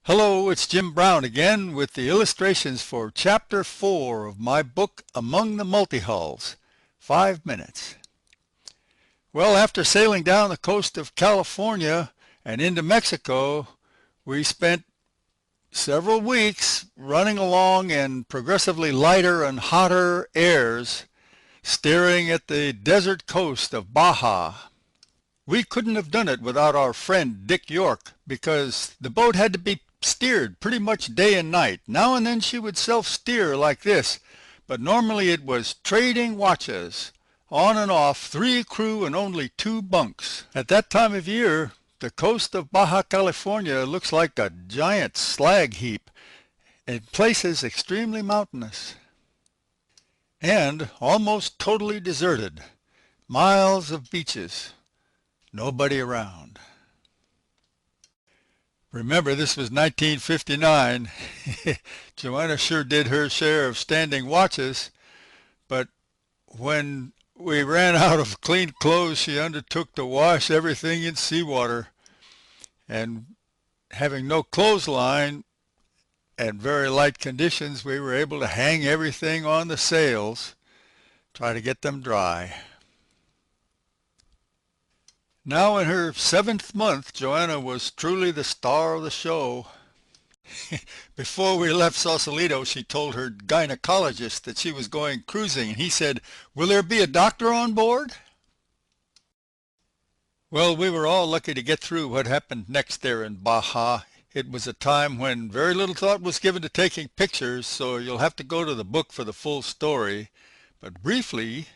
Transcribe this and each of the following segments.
Hello, it's Jim Brown again with the illustrations for Chapter 4 of my book Among the Multihulls. 5 minutes. Well, after sailing down the coast of California and into Mexico, we spent several weeks running along in progressively lighter and hotter airs, staring at the desert coast of Baja. We couldn't have done it without our friend Dick York, because the boat had to be steered pretty much day and night. Now and then she would self-steer like this, but normally it was trading watches, on and off, 3 crew and only 2 bunks. At that time of year, the coast of Baja California looks like a giant slag heap, in places extremely mountainous, and almost totally deserted. Miles of beaches, nobody around. Remember, this was 1959. Joanna sure did her share of standing watches, but when we ran out of clean clothes, she undertook to wash everything in seawater. And having no clothesline and very light conditions, we were able to hang everything on the sails, try to get them dry. Now in her 7th month, Joanna was truly the star of the show. Before we left Sausalito, she told her gynecologist that she was going cruising, and he said, "Will there be a doctor on board?" Well, we were all lucky to get through what happened next there in Baja. It was a time when very little thought was given to taking pictures, so you'll have to go to the book for the full story. But briefly,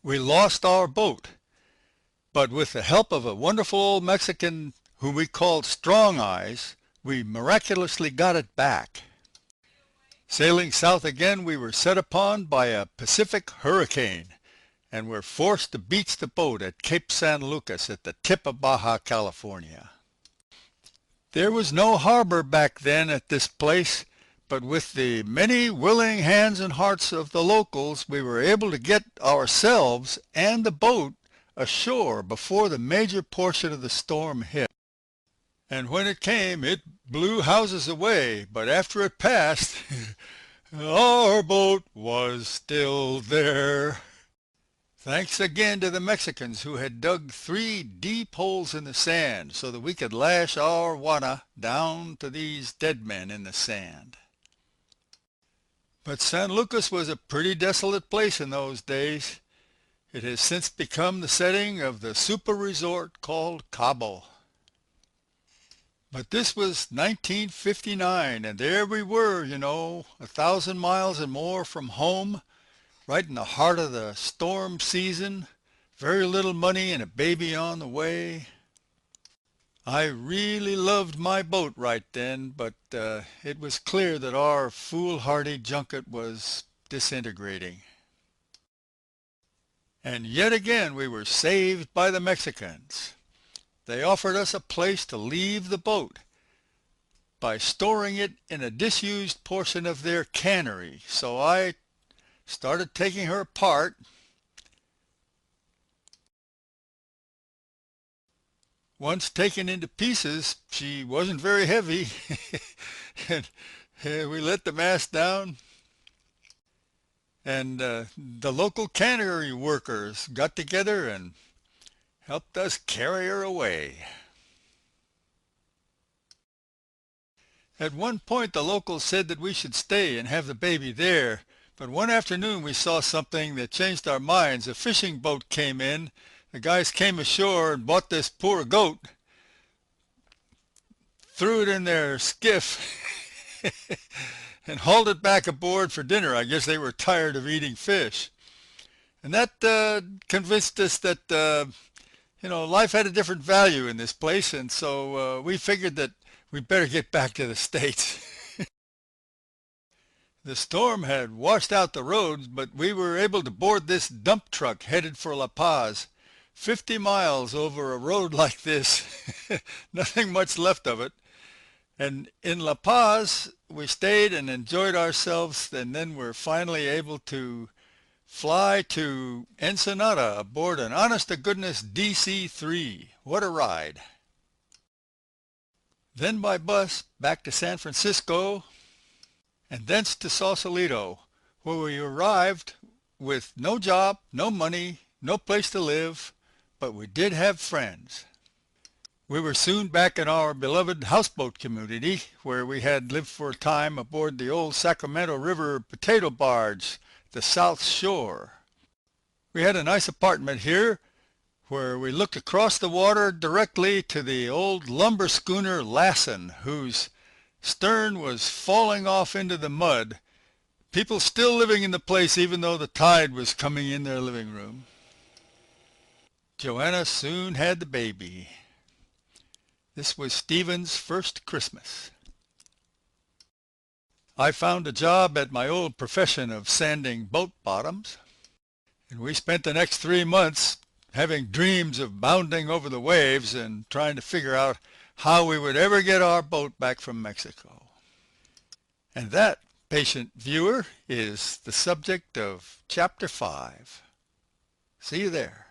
we lost our boat. But with the help of a wonderful old Mexican whom we called Strong Eyes, we miraculously got it back. Sailing south again, we were set upon by a Pacific hurricane, and were forced to beach the boat at Cape San Lucas at the tip of Baja California. There was no harbor back then at this place, but with the many willing hands and hearts of the locals, we were able to get ourselves and the boat ashore before the major portion of the storm hit. And when it came, it blew houses away, but after it passed, our boat was still there. Thanks again to the Mexicans who had dug 3 deep holes in the sand so that we could lash our Juana down to these dead men in the sand. But San Lucas was a pretty desolate place in those days. It has since become the setting of the super resort called Cabo. But this was 1959, and there we were, 1,000 miles and more from home, right in the heart of the storm season, very little money and a baby on the way. I really loved my boat right then, but it was clear that our foolhardy junket was disintegrating. And yet again we were saved by the Mexicans. They offered us a place to leave the boat by storing it in a disused portion of their cannery. So I started taking her apart. Once taken into pieces, she wasn't very heavy. And we let the mast down, and the local cannery workers got together and helped us carry her away. At one point the locals said that we should stay and have the baby there, but one afternoon we saw something that changed our minds. A fishing boat came in. The guys came ashore and bought this poor goat, threw it in their skiff, and hauled it back aboard for dinner. I guess they were tired of eating fish. And that convinced us that life had a different value in this place, and so we figured that we'd better get back to the States. The storm had washed out the roads, but we were able to board this dump truck headed for La Paz. 50 miles over a road like this, nothing much left of it. And in La Paz, we stayed and enjoyed ourselves, and then we're finally able to fly to Ensenada aboard an honest-to-goodness DC-3. What a ride. then by bus back to San Francisco, and thence to Sausalito, where we arrived with no job, no money, no place to live, but we did have friends. We were soon back in our beloved houseboat community, where we had lived for a time aboard the old Sacramento River potato barge, the South Shore. We had a nice apartment here, where we looked across the water directly to the old lumber schooner Lassen, whose stern was falling off into the mud, people still living in the place even though the tide was coming in their living room. Joanna soon had the baby. This was Stephen's first Christmas. I found a job at my old profession of sanding boat bottoms, and we spent the next 3 months having dreams of bounding over the waves and trying to figure out how we would ever get our boat back from Mexico. And that, patient viewer, is the subject of Chapter 5. See you there.